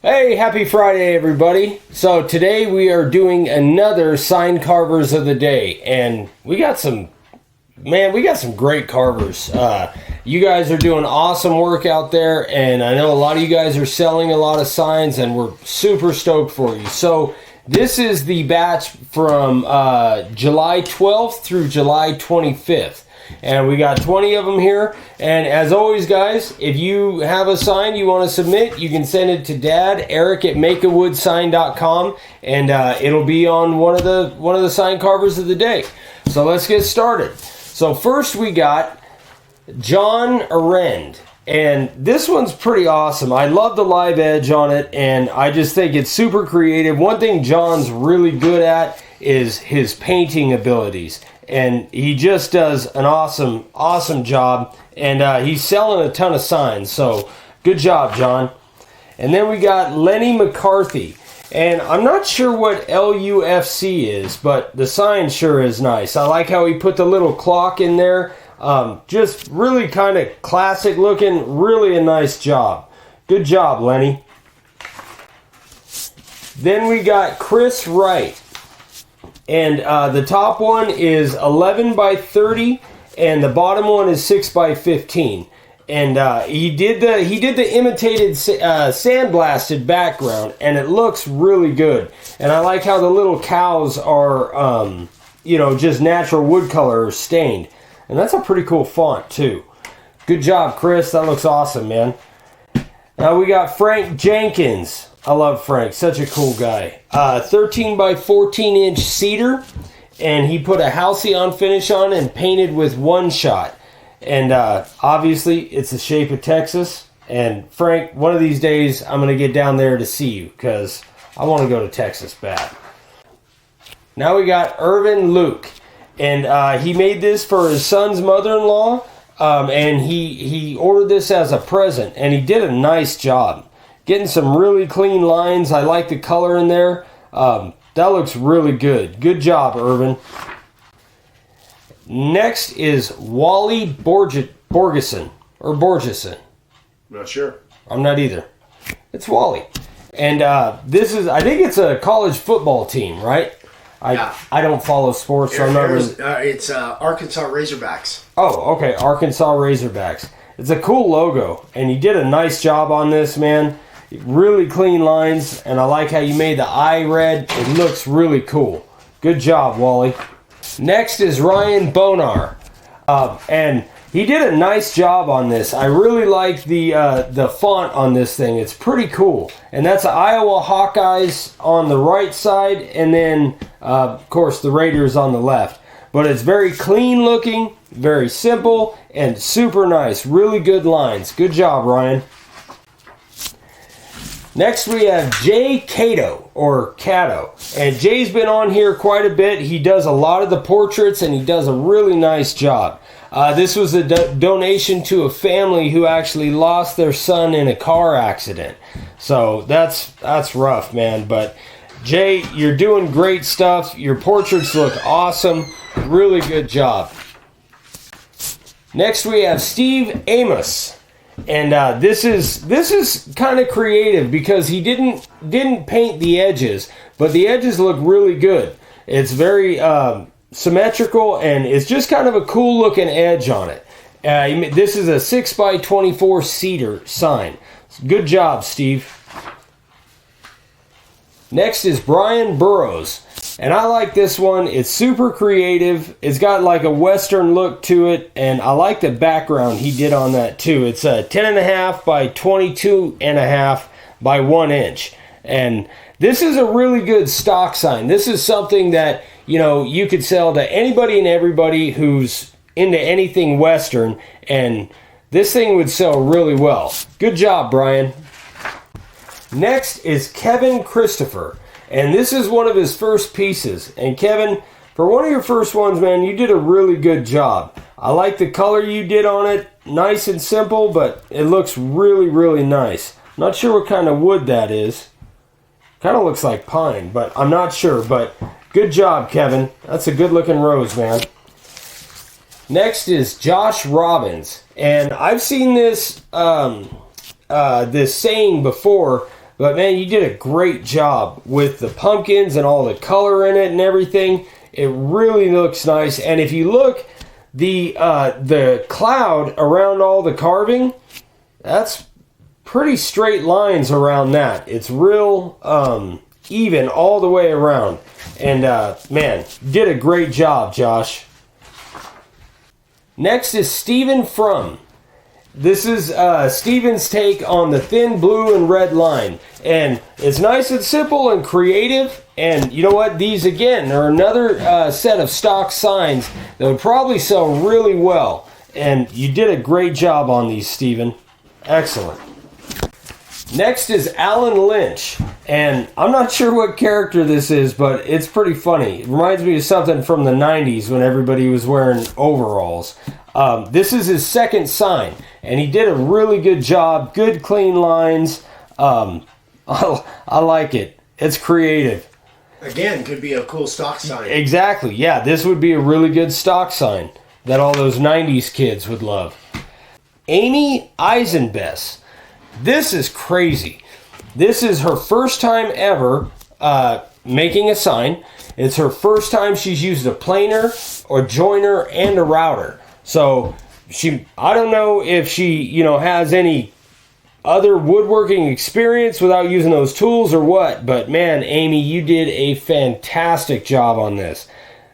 Hey, happy Friday, everybody. So today we are doing another sign carvers of the day, and we got some great carvers. You guys are doing awesome work out there, and I know a lot of you guys are selling a lot of signs, and we're super stoked for you. So this is the batch from July 12th through July 25th. And we got 20 of them here. And as always, guys, if you have a sign you want to submit, you can send it to Dad, Eric at makeawoodsign.com, and it'll be on one of the sign carvers of the day. So let's get started. So first we got John Arend. And this one's pretty awesome. I love the live edge on it, and I just think it's super creative. One thing John's really good at is his painting abilities. And he just does an awesome job. And he's selling a ton of signs. So good job, John. And then we got Lenny McCarthy. And I'm not sure what LUFC is, but the sign sure is nice. I like how he put the little clock in there. Just really kind of classic looking. Really a nice job. Good job, Lenny. Then we got Chris Wright. And the top one is 11 by 30, and the bottom one is 6 by 15. And he did the imitated sandblasted background, and it looks really good. And I like how the little cows are, just natural wood color stained. And that's a pretty cool font too. Good job, Chris. That looks awesome, man. Now we got Frank Jenkins. I love Frank, such a cool guy. 13 by 14 inch cedar, and he put a halcyon finish on and painted with one shot. And obviously, it's the shape of Texas. And Frank, one of these days, I'm going to get down there to see you because I want to go to Texas bad. Now we got Irvin Louque, and he made this for his son's mother-in-law, and he ordered this as a present, and he did a nice job. Getting some really clean lines. I like the color in there. That looks really good. Good job, Irvin. Next is Wally Borgeson. Not sure. I'm not either. It's Wally. And this is, I think it's a college football team, right? Yeah. I don't follow sports, so I'm not really... It's Arkansas Razorbacks. Oh, okay. Arkansas Razorbacks. It's a cool logo, and you did a nice job on this, man. Really clean lines, and I like how you made the eye red. It looks really cool. Good job, Wally. Next is Ryan Bonar, and he did a nice job on this. I really like the font on this thing. It's pretty cool, and that's the Iowa Hawkeyes on the right side, and then of course the Raiders on the left. But it's very clean looking, very simple, and super nice. Really good lines. Good job, Ryan. Next we have Jay Cato, or Cato, and Jay's been on here quite a bit. He does a lot of the portraits, and he does a really nice job. This was a donation to a family who actually lost their son in a car accident. So that's rough, man. But Jay, you're doing great stuff. Your portraits look awesome. Really good job. Next we have Steve Amos. And this is kind of creative because he didn't paint the edges, but the edges look really good. It's very symmetrical, and it's just kind of a cool looking edge on it. This is a 6 by 24 cedar sign. Good job, Steve. Next is Brian Burroughs. And I like this one. It's super creative. It's got like a Western look to it. And I like the background he did on that too. It's a 10.5 by 22.5 by 1 inch. And this is a really good stock sign. This is something that, you could sell to anybody and everybody who's into anything Western. And this thing would sell really well. Good job, Brian. Next is Kevin Christopher. And this is one of his first pieces. And Kevin, for one of your first ones, man, you did a really good job. I like the color you did on it. Nice and simple, but it looks really, really nice. Not sure what kind of wood that is. Kind of looks like pine, but I'm not sure. But good job, Kevin. That's a good looking rose, man. Next is Josh Robbins. And I've seen this saying before, But man, you did a great job with the pumpkins and all the color in it and everything. It really looks nice. And if you look, the cloud around all the carving, that's pretty straight lines around that. It's real even all the way around. And man, did a great job, Josh. Next is Stephen From. This is Stephen's take on the thin blue and red line. And it's nice and simple and creative. And you know what? These, again, are another set of stock signs that would probably sell really well. And you did a great job on these, Stephen. Excellent. Next is Alan Lynch. And I'm not sure what character this is, but it's pretty funny. It reminds me of something from the 90s when everybody was wearing overalls. This is his second sign, and he did a really good job. Good, clean lines. I like it. It's creative. Again, could be a cool stock sign. Exactly. Yeah, this would be a really good stock sign that all those 90s kids would love. Aimee Eisenbeis. This is crazy. This is her first time ever making a sign. It's her first time she's used a planer, a joiner, and a router. So I don't know if she, has any other woodworking experience without using those tools or what, but man, Aimee, you did a fantastic job on this.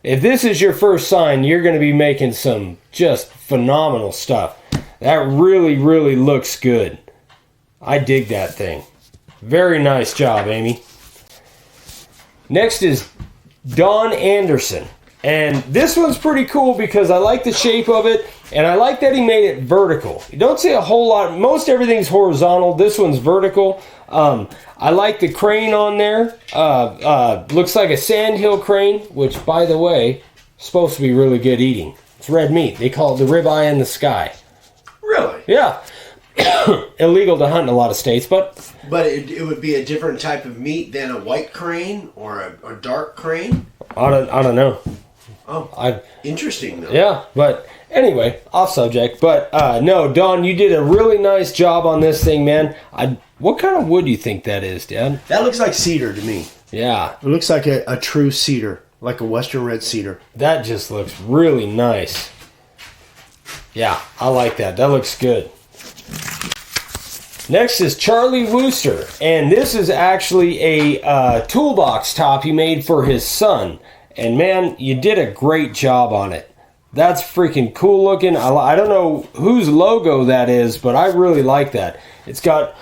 If this is your first sign, you're going to be making some just phenomenal stuff. That really, really looks good. I dig that thing. Very nice job, Aimee. Next is Don Anderson. And this one's pretty cool because I like the shape of it, and I like that he made it vertical. You don't see a whole lot. Most everything's horizontal. This one's vertical. I like the crane on there. Looks like a sandhill crane, which, by the way, is supposed to be really good eating. It's red meat. They call it the ribeye in the sky. Really? Yeah. Illegal to hunt in a lot of states, but it would be a different type of meat than a white crane or a dark crane. I don't know. Oh, interesting though. Yeah, but anyway, off subject. But no, Don, you did a really nice job on this thing, man. What kind of wood do you think that is, Dad? That looks like cedar to me. Yeah, it looks like a true cedar, like a western red cedar. That just looks really nice. Yeah, I like that. That looks good. Next is Charlie Wooster, and this is actually a toolbox top he made for his son. And man, you did a great job on it. That's freaking cool looking. I don't know whose logo that is, but I really like that. It's got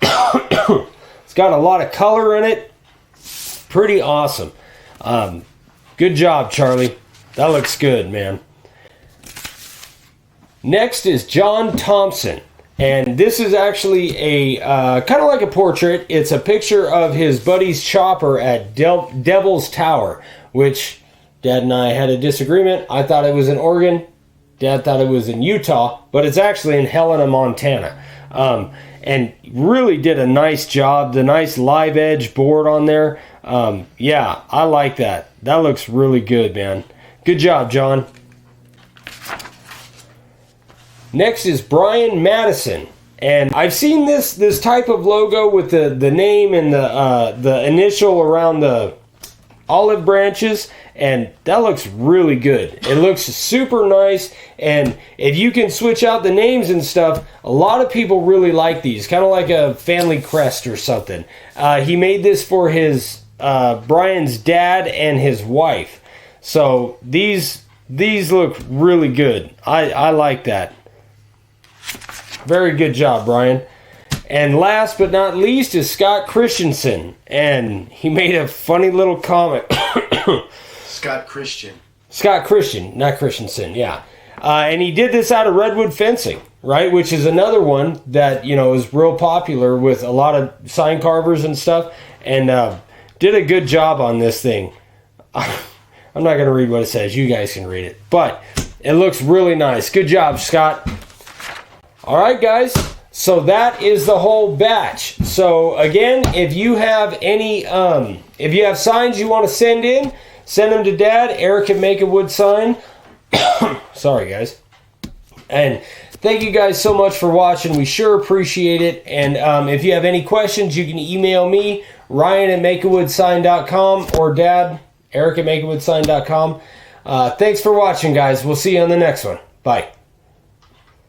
it's got a lot of color in it. Pretty awesome. Good job, Charlie. That looks good, man. Next is John Thompson. And this is actually a kind of like a portrait. It's a picture of his buddy's chopper at Devil's Tower, which Dad and I had a disagreement. I thought it was in Oregon. Dad thought it was in Utah, but it's actually in Helena, Montana. And really did a nice job. The nice live edge board on there. Yeah, I like that. That looks really good, man. Good job, John. Next is Brian Matteson, and I've seen this type of logo with the name and the initial around the olive branches, and that looks really good. It looks super nice, and if you can switch out the names and stuff, a lot of people really like these, kind of like a family crest or something. He made this for his Brian's dad and his wife, so these look really good. I like that. Very good job, Brian. And last but not least is Scott Christensen. And he made a funny little comic. Scott Christian, not Christensen, yeah. And he did this out of redwood fencing, right? Which is another one that, is real popular with a lot of sign carvers and stuff. And did a good job on this thing. I'm not going to read what it says. You guys can read it. But it looks really nice. Good job, Scott. All right, guys, so that is the whole batch. So again, if you have any, if you have signs you want to send in, send them to Dad. Eric can make a wood sign. Sorry, guys. And thank you guys so much for watching. We sure appreciate it. And if you have any questions, you can email me, Ryan at makeawoodsign.com, or Dad, Eric at makeawoodsign.com. Thanks for watching, guys. We'll see you on the next one. Bye.